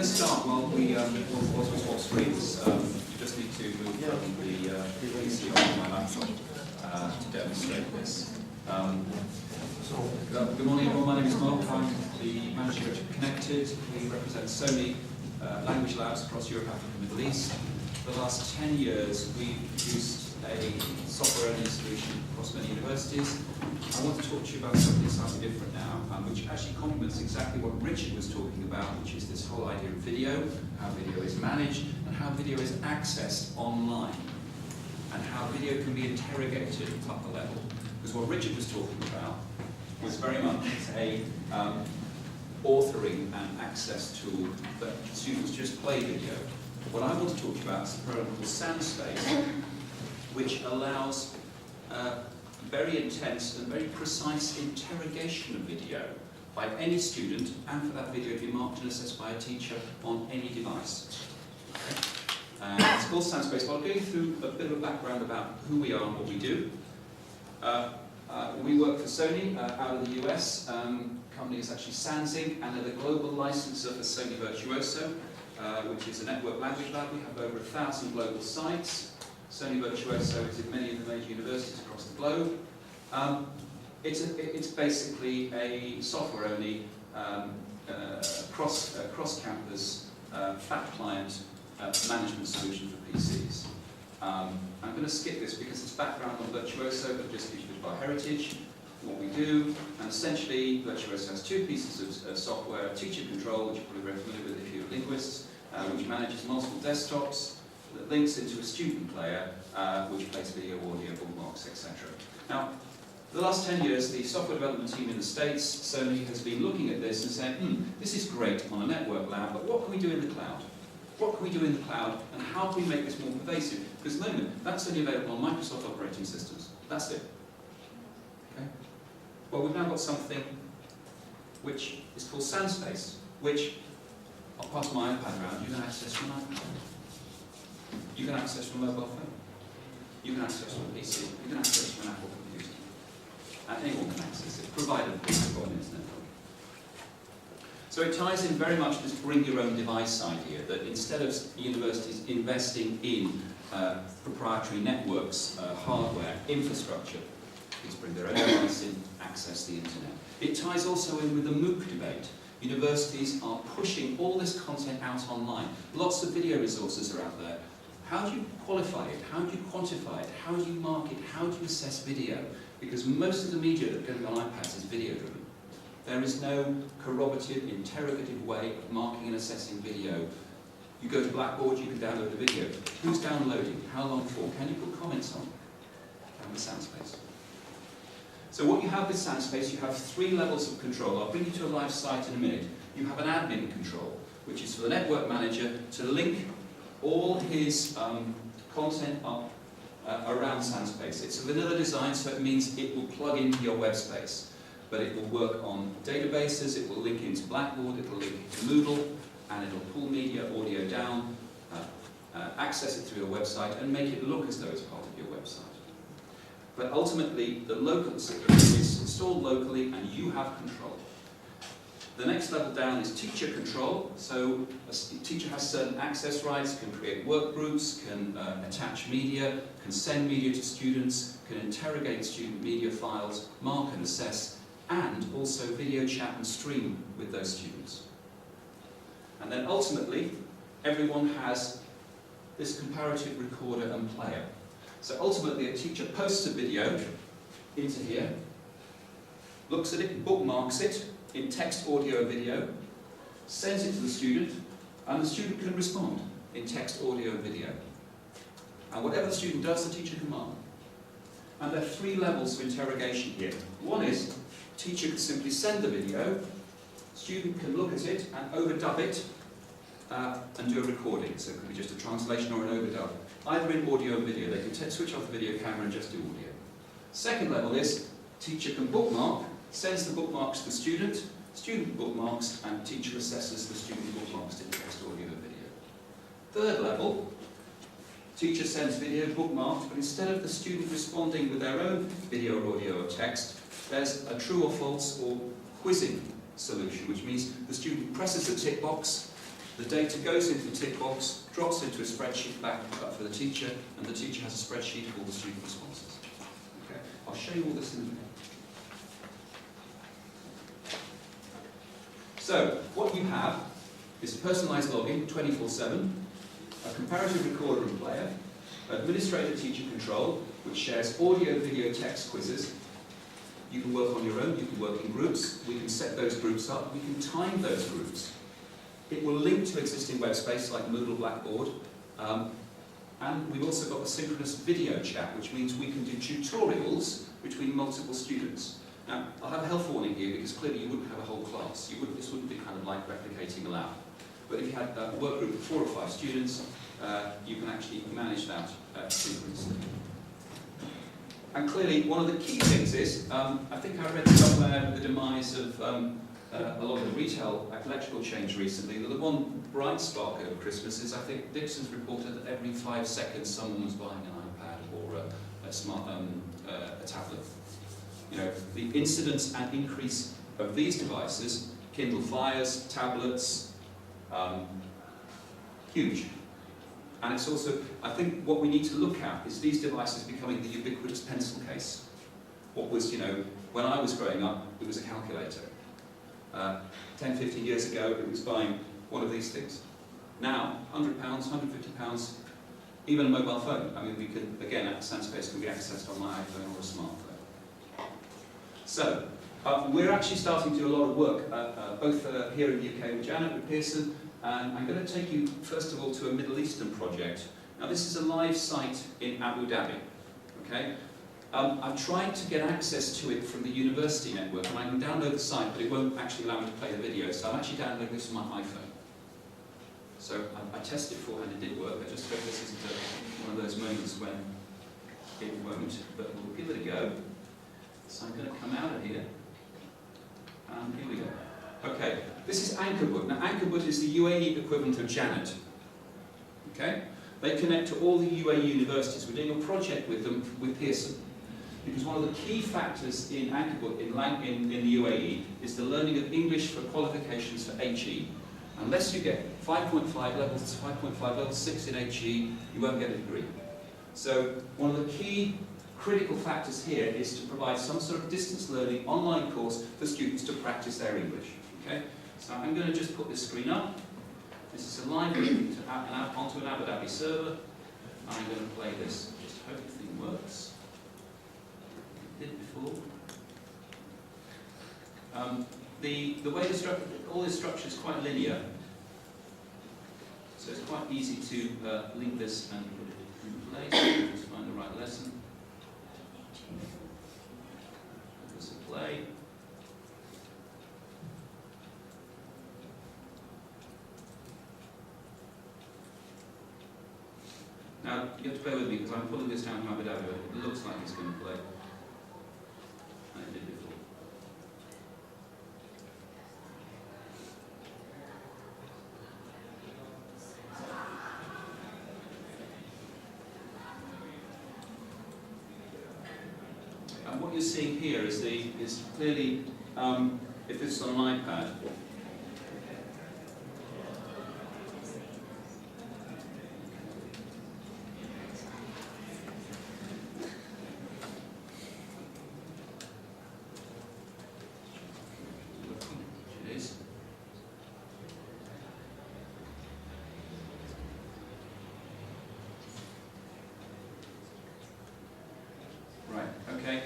to start while we swap screens. You just need to move from the PC onto my laptop to demonstrate this. Good morning, everyone. My name is Mark. I'm the manager at Connected. We represent Sony language labs across Europe, Africa, and the Middle East. For the last 10 years, we've produced a software-only solution across many universities. I want to talk to you about something slightly different now, which actually complements exactly what Richard was talking about, which is this whole idea of video, how video is managed, and how video is accessed online, and how video can be interrogated at upper level. Because what Richard was talking about was very much a authoring and access tool that students just play video. What I want to talk to you about is a program called SANSSpace, which allows very intense and very precise interrogation of video by any student, and for that video to be marked and assessed by a teacher on any device. Okay? It's called SANSSpace. I'll go through a bit of a background about who we are and what we do. We work for Sony out of the US. Company is actually SANSSig, and they're the global licensor for Sony Virtuoso, which is a network language lab. We have over 1,000 global sites. Sony Virtuoso is in many of the major universities across the globe. It's basically a software-only cross-campus fat client management solution for PCs. I'm going to skip this because it's background on Virtuoso, but just gives you our heritage, what we do, and essentially Virtuoso has two pieces of software: teacher control, which you're probably very familiar with if you're linguists, which manages multiple desktops, that links into a student player, which plays video, audio, bookmarks, etc. Now, for the last 10 years, the software development team in the States, Sony, has been looking at this and saying, this is great on a network lab, but what can we do in the cloud? What can we do in the cloud, and how can we make this more pervasive? Because at the moment, that's only available on Microsoft operating systems. That's it. Okay? Well, we've now got something which is called SANSSpace, which, I'll pass my iPad around, you can access from an iPad. You can access from a mobile phone. You can access from a PC. You can access from an Apple computer. And anyone can access it, provided it's got an internet. So it ties in very much this bring your own device idea, that instead of universities investing in proprietary networks, hardware, infrastructure, please bring their own device in, access the internet. It ties also in with the MOOC debate. Universities are pushing all this content out online. Lots of video resources are out there. How do you qualify it? How do you quantify it? How do you mark it? How do you assess video? Because most of the media that's going to be on iPads is video driven. There is no corroborative, interrogative way of marking and assessing video. You go to Blackboard, you can download the video. Who's downloading? How long for? Can you put comments on? And with SANSSpace. So what you have with SANSSpace, you have 3 levels of control. I'll bring you to a live site in a minute. You have an admin control, which is for the network manager to link all his content up around SANSSpace. It's a vanilla design, so it means it will plug into your web space. But it will work on databases, it will link into Blackboard, it will link into Moodle, and it will pull media, audio down, access it through your website, and make it look as though it's part of your website. But ultimately, the local system is installed locally, and you have control. The next level down is teacher control. So a teacher has certain access rights, can create work groups, can attach media, can send media to students, can interrogate student media files, mark and assess, and also video chat and stream with those students. And then ultimately, everyone has this comparative recorder and player. So ultimately, a teacher posts a video into here, looks at it, bookmarks it in text, audio, video, sends it to the student, and the student can respond in text, audio, and video. And whatever the student does, the teacher can mark. And there are 3 levels of interrogation here. One is, teacher can simply send the video, student can look at it and overdub it and do a recording. So it could be just a translation or an overdub. Either in audio and video. They can switch off the video camera and just do audio. Second level is, teacher can bookmark, sends the bookmarks to the student bookmarks, and teacher assesses the student bookmarks in text, audio and video. Third level, teacher sends video bookmarked, but instead of the student responding with their own video or audio or text, there's a true or false or quizzing solution, which means the student presses the tick box The data goes into the tick box, drops into a spreadsheet back up for the teacher, and the teacher has a spreadsheet of all the student responses. Okay? I'll show you all this in a minute. So, what you have is personalised login 24/7, a comparative recorder and player, administrator teacher control, which shares audio, video, text quizzes. You can work on your own, you can work in groups, we can set those groups up, we can time those groups. It will link to existing web space like Moodle, Blackboard, and we've also got a synchronous video chat, which means we can do tutorials between multiple students. Now, I'll have a health warning here because clearly you wouldn't have a whole class. This wouldn't be kind of like replicating a lab. But if you had a work group of 4 or 5 students, you can actually manage that synchronously. And clearly, one of the key things is, I think I read somewhere with the demise of a lot of the retail electrical chains recently, that the one bright spark over Christmas is, I think Dixon's reported that every 5 seconds someone was buying an iPad or a tablet. You know, the incidence and increase of these devices, Kindle Fires, tablets, huge. And it's also, I think what we need to look at is these devices becoming the ubiquitous pencil case. What was, you know, when I was growing up, it was a calculator. 10, 15 years ago, it was buying one of these things. Now, £100, £150, even a mobile phone. I mean, we can, again, at SANSSpace can be accessed on my iPhone or a smartphone. So, we're actually starting to do a lot of work, both here in the UK with Janet, with Pearson, and I'm going to take you, first of all, to a Middle Eastern project. Now, this is a live site in Abu Dhabi, okay? I've tried to get access to it from the university network, and I can download the site, but it won't actually allow me to play the video, so I'm actually downloading this on my iPhone. So I tested it for and it did work. I just hope this isn't one of those moments when it won't, but we'll give it a go. So I'm going to come out of here, and here we go. Okay, this is Anchorboot. Now Anchorboot is the UAE equivalent of Janet. Okay? They connect to all the UAE universities. We're doing a project with them, with Pearson. Because one of the key factors in Anchorboot in the UAE is the learning of English for qualifications for HE. Unless you get 5.5 levels, 5.5 level 6 in HE, you won't get a degree. So one of the key critical factors here is to provide some sort of distance learning online course for students to practice their English. Okay? So I'm going to just put this screen up. This is a live link onto an Abu Dhabi server. I'm going to play this. Just hope the thing works. It did before. The way all this structure is quite linear, so it's quite easy to link this and put it in place. Just find the right lesson. Put this in play. Now, you have to bear with me because I'm pulling this down from Abu Dhabi. It looks like it's going to play. And it did before. And what you're seeing here is clearly, if this is on an iPad, okay,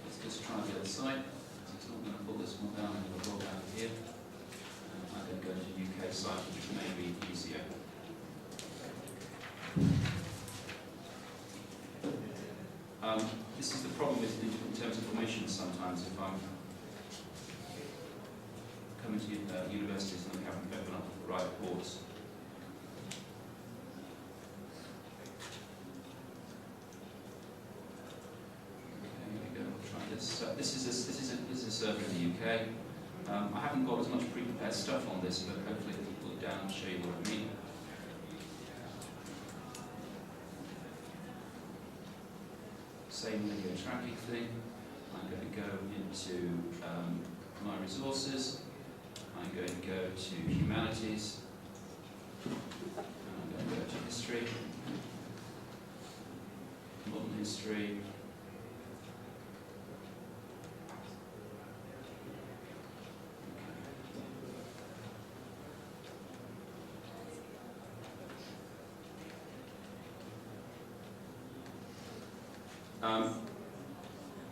let's just try the other side. It's not going to pull this one down, I'm going to roll out of here. I'm going to go to the UK site, which may be easier. This is the problem with in terms of formation sometimes. If I'm coming to universities and I haven't opened up the right ports. This is a server in the UK. I haven't got as much pre-prepared stuff on this, but hopefully it will pull it down and show you what I mean. Same video tracking thing. I'm going to go into my resources. I'm going to go to humanities. I'm going to go to history, modern history.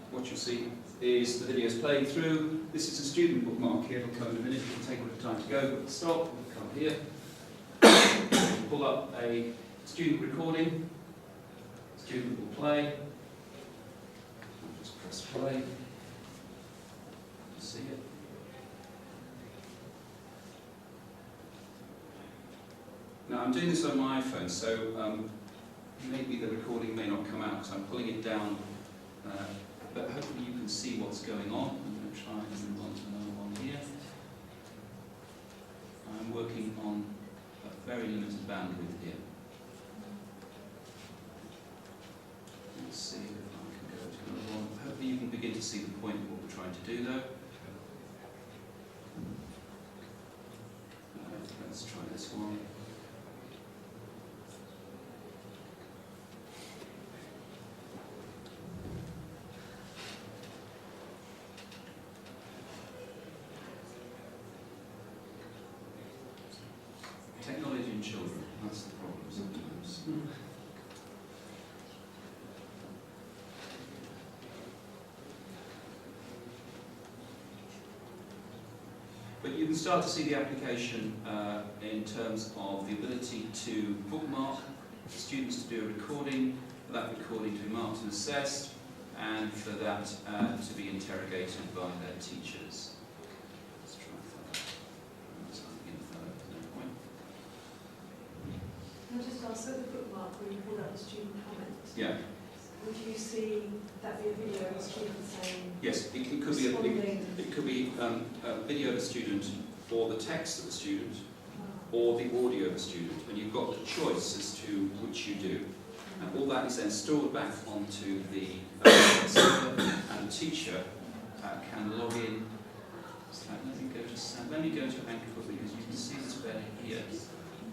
What you'll see is the videos playing through. This is a student bookmark here. It'll come in a minute. It'll take a bit of time to go, but stop. We'll come here. Pull up a student recording. Student will play. I'll just press play. See it. Now I'm doing this on my iPhone, so maybe the recording may not come out because I'm pulling it down. But hopefully you can see what's going on. I'm going to try and move on to another one here. I'm working on a very limited bandwidth here. Let's see if I can go to another one. Hopefully you can begin to see the point of what we're trying to do though. Let's try this one. Technology in children, that's the problem sometimes. But you can start to see the application in terms of the ability to bookmark, for students to do a recording, for that recording to be marked and assessed, and for that to be interrogated by their teachers. Let's try that. Can I just ask, at the bookmark where you pull out the student comments, Yeah. would you see that be a video of a student saying, Yes, it could be a video of a student, or the text of a student, or the audio of a student, and you've got the choice as to which you do. And all that is then stored back onto the server, and the teacher can log in. So let me go to Anchorbook because you can see this better here.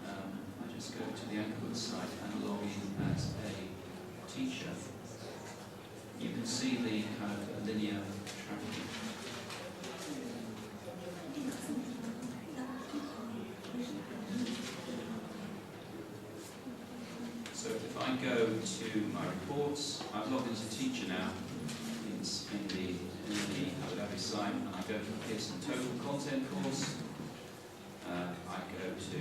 I just go to the Anchorbook site and log in as a teacher. You can see the kind of linear tracking. So if I go to my reports, I've logged into teacher now. It's in the LLAS site, and I go to Pearson Total Content course. I go to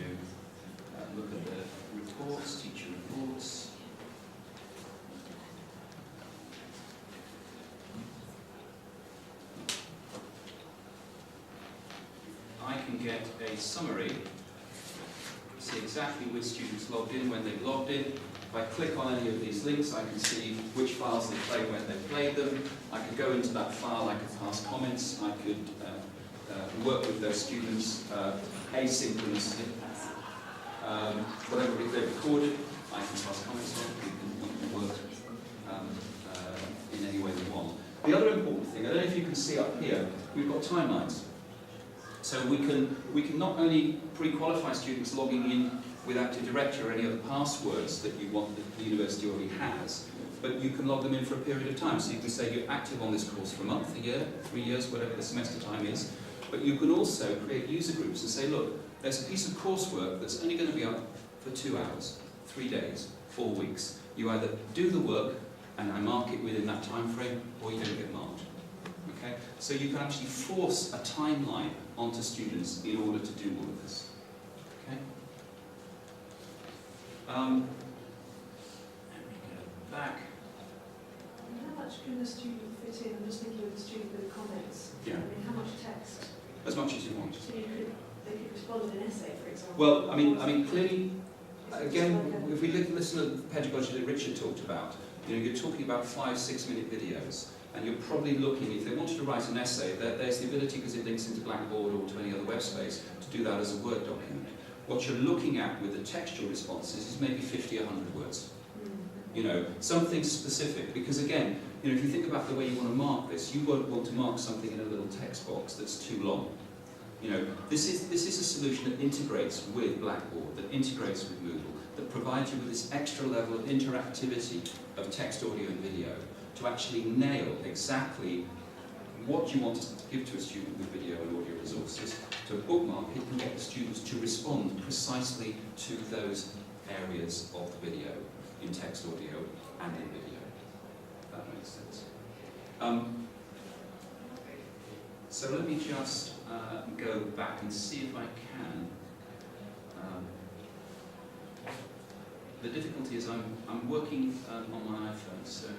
look at the reports, teacher reports. I can get a summary, see exactly which students logged in, when they've logged in. If I click on any of these links, I can see which files they played when they played them. I could go into that file, I could pass comments, I could work with those students asynchronously. Whatever they recorded, I can pass comments on. We can work in any way we want. The other important thing, I don't know if you can see up here, we've got timelines. So we can not only pre-qualify students logging in with Active Directory or any other passwords that you want that the university already has, but you can log them in for a period of time. So you can say you're active on this course for a month, a year, 3 years, whatever the semester time is. But you can also create user groups and say, look, there's a piece of coursework that's only going to be up for 2 hours, 3 days, 4 weeks. You either do the work and I mark it within that time frame, or you don't get marked. Okay? So you can actually force a timeline onto students in order to do all of this. Okay? Let me go back. How much can the student fit in? I'm just thinking of the student with the comments. Yeah. I mean, how much text? As much as you want. So they could respond in an essay, for example. Well, I mean, clearly, again, if we listen to the pedagogy that Richard talked about, you're talking about 5-6 minute videos, and you're probably looking, if they wanted to write an essay, there's the ability, because it links into Blackboard or to any other web space, to do that as a Word document. What you're looking at with the textual responses is maybe 50 or 100 words. Something specific, because again, if you think about the way you want to mark this, you won't want to mark something in a little text box that's too long. You know, this is a solution that integrates with Blackboard, that integrates with Moodle, that provides you with this extra level of interactivity of text, audio and video to actually nail exactly what you want to give to a student with video and audio resources. To bookmark it and get the students to respond precisely to those areas of the video, in text, audio and in video. If that makes sense. So let me just go back and see if I can. The difficulty is I'm working on my iPhone, so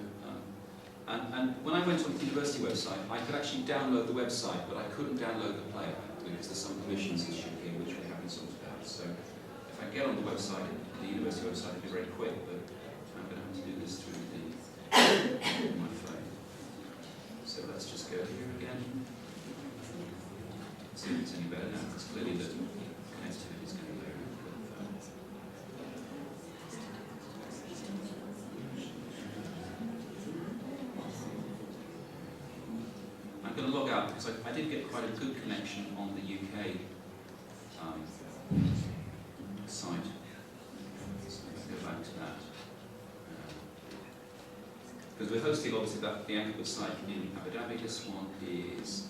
and when I went on the university website, I could actually download the website, but I couldn't download the player because there's some permissions issue here which we haven't sorted out. So if I get on the website, the university website, it'll be very quick, but I'm going to have to do this through my phone. So let's just go here again. See if it's any better now, because clearly the connectivity is going to be very good. I'm going to log out because I did get quite a good connection on the UK site. So let's go back to that. Because we're hosting obviously the Anchor site in Abu Dhabi. This one is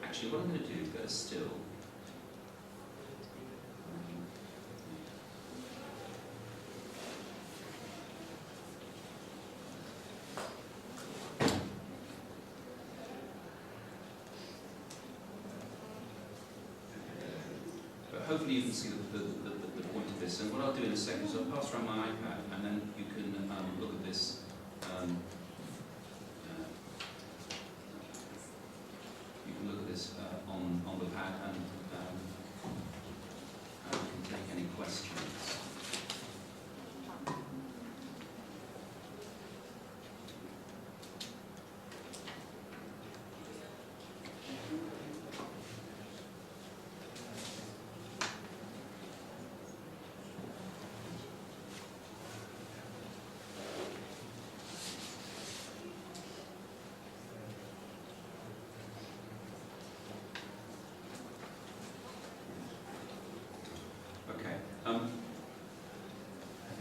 actually, what I'm going to do better still. But hopefully you can see the point of this. And what I'll do in a second is I'll pass around my iPad, and then you can look at this. You can look at this on the pad, and we can take any questions. I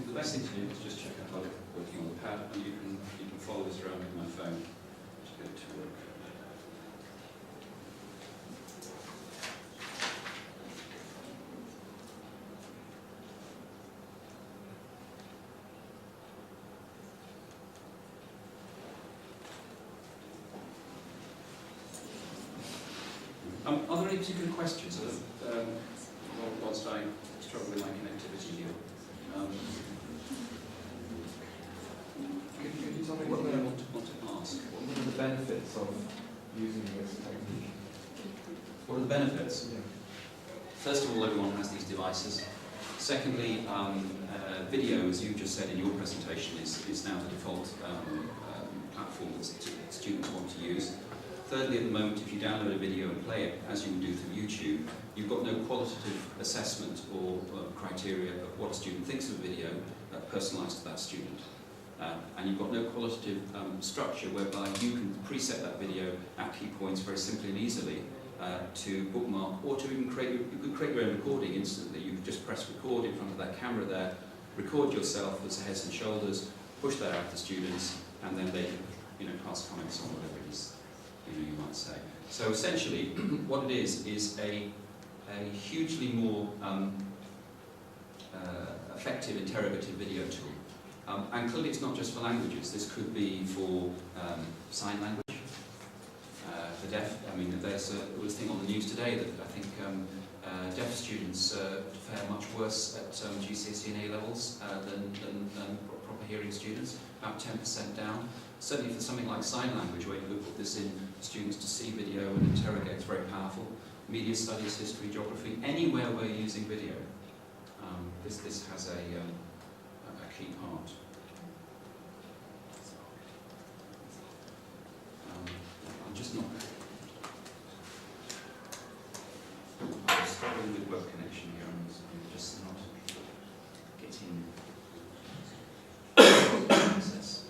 think the best thing to do is just check out how it's working on the pad, and you can follow this around with my phone to get it to work. Are there any particular questions? Whilst I struggle with my connectivity here. Can you tell me what I want to ask? What are the benefits of using this technique? What are the benefits? Yeah. First of all, everyone has these devices. Secondly, video, as you just said in your presentation, is now the default platform that students want to use. Thirdly, at the moment, if you download a video and play it, as you would do through YouTube, you've got no qualitative assessment or criteria of what a student thinks of a video personalised to that student. And you've got no qualitative structure whereby you can preset that video at key points very simply and easily to bookmark, or to even you could create your own recording instantly. You could just press record in front of that camera there, record yourself as heads and shoulders, push that out to students, and then they can pass comments on whatever it is you might say. So essentially, what it is a hugely more effective interrogative video tool. And clearly it's not just for languages. This could be for sign language, for deaf. I mean, there was a thing on the news today that I think deaf students fare much worse at GCSE and A levels than proper hearing students, about 10% down. Certainly for something like sign language, where you could put this in students to see video and interrogate, it's very powerful. Media studies, history, geography, anywhere where you're using video, this has a key part. I'm just not. I'm struggling with web connection here. I'm just not getting access.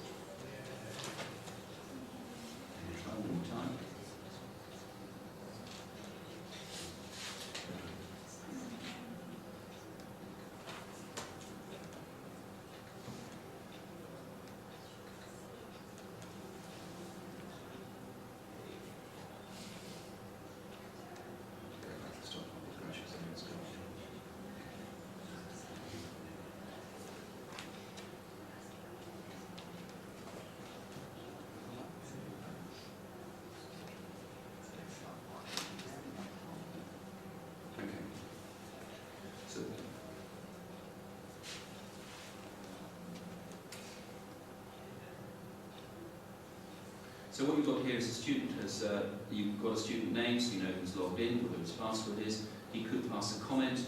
So what you've got here is a student has, you've got a student name, so you know who's logged in, what his password is. He could pass a comment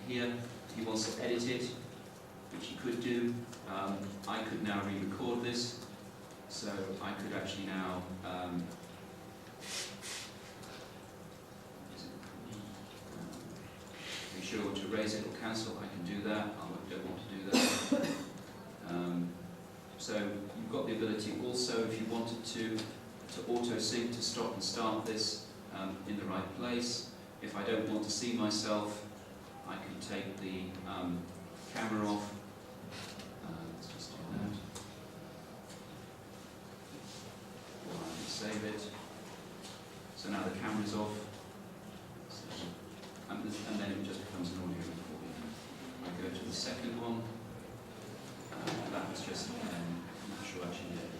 here. He wants to edit it, which he could do. I could now re-record this, so I could actually now be sure to raise it or cancel. I can do that. I don't want to do that. So you've got the ability also, if you wanted to auto-sync, to stop and start this in the right place. If I don't want to see myself, I can take the camera off. Let's just do that. Or I can save it. So now the camera's off. So, and then it just becomes an audio recording. I go to the second one. That was just not sure actually yet.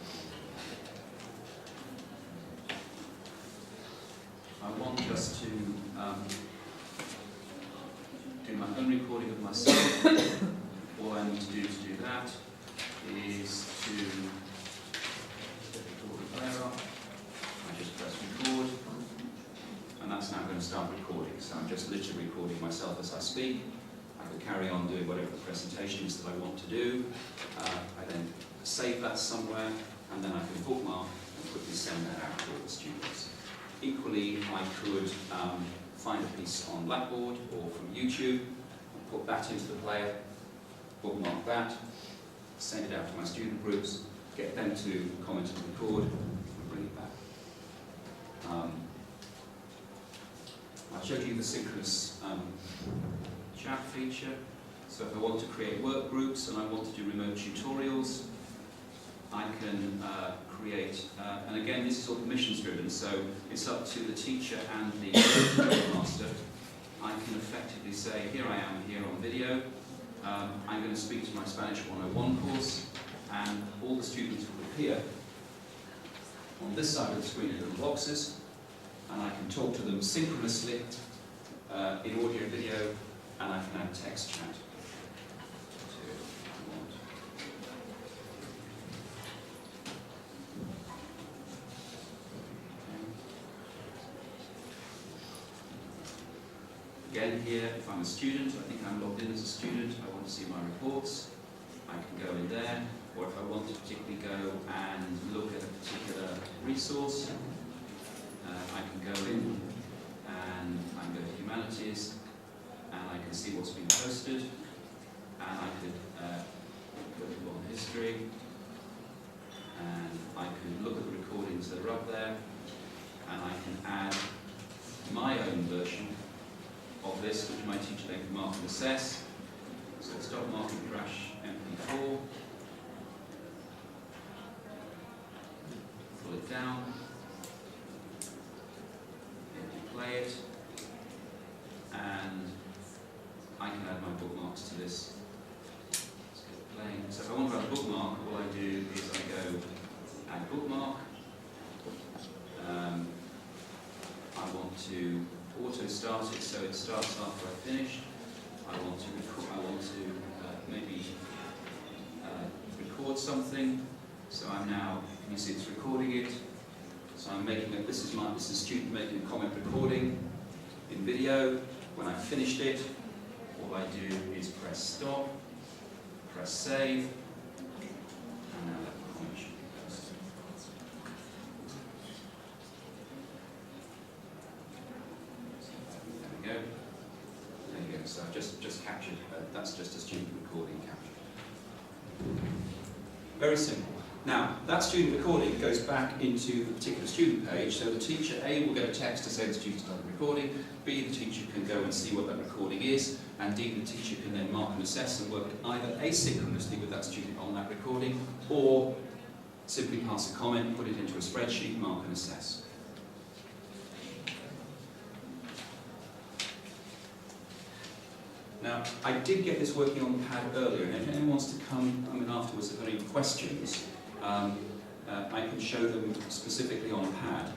I want just to do my own recording of myself. All I need to do that is to get the recorder player up. I just press record, and that's now going to start recording. So I'm just literally recording myself as I speak. I could carry on doing whatever the presentation is that I want to do. I then save that somewhere, and then I can bookmark and quickly send that out to all the students. Equally, I could find a piece on Blackboard or from YouTube, and put that into the player, bookmark that, send it out to my student groups, get them to comment and record, and bring it back. I showed you the synchronous chat feature. So if I want to create work groups and I want to do remote tutorials, I can create, and again this is all permissions driven, so it's up to the teacher and the master. I can effectively say, here I am here on video, I'm going to speak to my Spanish 101 course, and all the students will appear on this side of the screen in little boxes, and I can talk to them synchronously in audio and video, and I can add text chat. Again here, if I'm a student, I think I'm logged in as a student, I want to see my reports, I can go in there, or if I want to particularly go and look at a particular resource, I can go in and I can go to Humanities, and I can see what's been posted, and I could go to World History, and I can look at the recordings that are up there, and I can add my own version of this, which my teacher then can mark and assess. So stop marking crash MP4, pull it down, play it, and I can add my bookmarks to this. Let's get it playing. So if I want to add a bookmark, all I do is I go add bookmark. I want to auto start it so it starts after I finish. I want to maybe record something. So I'm now, you see it's recording it. So I'm making it, this is a student making a comment recording in video. When I've finished it, all I do is press stop, press save, and now that comment should be posted. There we go. There you go. So I've just captured, that's just a student recording captured. Very simple. Now, that student recording goes back into the particular student page, so the teacher, A, will get a text to say the student's done the recording, B, the teacher can go and see what that recording is, and D, the teacher can then mark and assess and work either asynchronously with that student on that recording, or simply pass a comment, put it into a spreadsheet, mark and assess. Now, I did get this working on the pad earlier, and if anyone wants to come afterwards if there are any questions, I can show them specifically on a pad.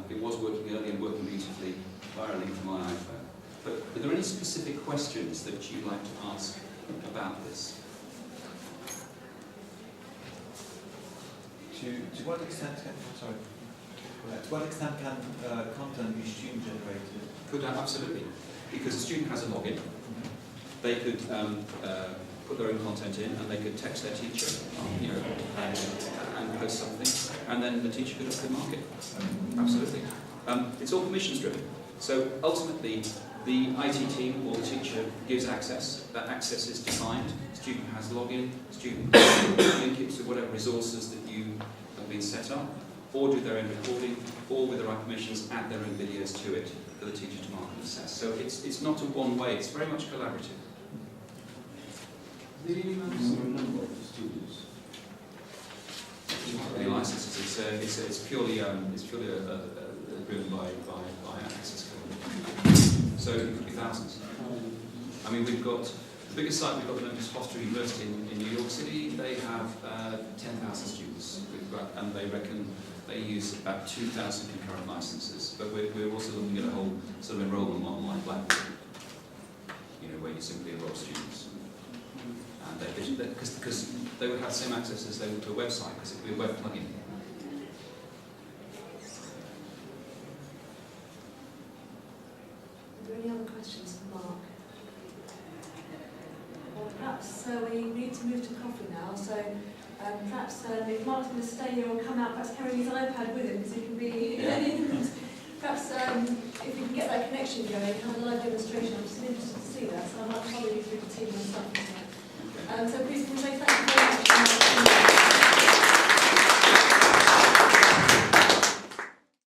It was working earlier and working beautifully via a link to my iPhone. But are there any specific questions that you'd like to ask about this? to what extent can, sorry, to what extent can content be student generated? Could absolutely, because a student has a login. They could put their own content in, and they could text their teacher, and post something, and then the teacher could mark it. Absolutely. It's all permissions driven. So ultimately, the IT team or the teacher gives access. That access is defined. Student has login. Student link it to whatever resources that you have been set up, or do their own recording, or with the right permissions, add their own videos to it for the teacher to mark and assess. So it's not a one way. It's very much collaborative. The maximum number of students. The licenses, it's purely driven by access code. So it could be thousands. I mean, we've got the biggest site we've got at the moment is Hofstra University in New York City. They have 10,000 students, and they reckon they use about 2,000 concurrent licenses. But we're also looking at a whole sort of enrolment model like Blackboard, where you simply enroll students. And because they would have the same access as they would to a website, because it would be a web plugin. Are there any other questions for Mark? Or perhaps we need to move to coffee now, so perhaps if Mark's going to stay here or come out, perhaps carrying his iPad with him, because he can be... Perhaps if you can get that connection going, have a live demonstration. I'm just interested to see that, so I might follow you through the team and stuff.